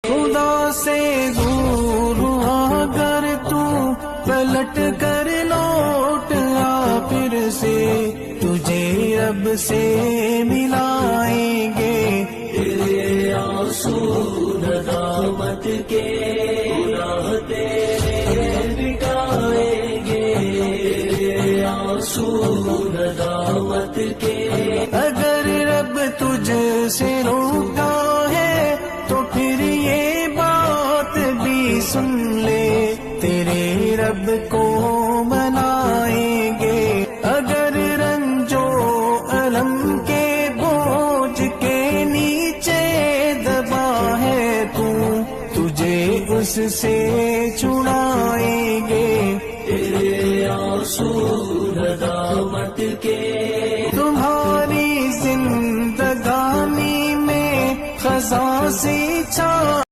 خدا سے دور ہوا اگر تو پلٹ کر لوٹ آ پھر سے تجھے رب سے ملائیں گے. تیرے آنسو ندامت کے گناہ تیرے بکائیں گے. تیرے آنسو ندامت کے اگر رب تجھ سے روٹا ہے تو پھر یہ بات بھی سن لے تیرے رب کو منائیں گے. اگر رنجو علم کے بوجھ کے نیچے دبا ہے تو تجھے اس سے چھڑائیں گے. تیرے آنسو ندامت کے تمہاری زندگانی میں خزاں سے چھا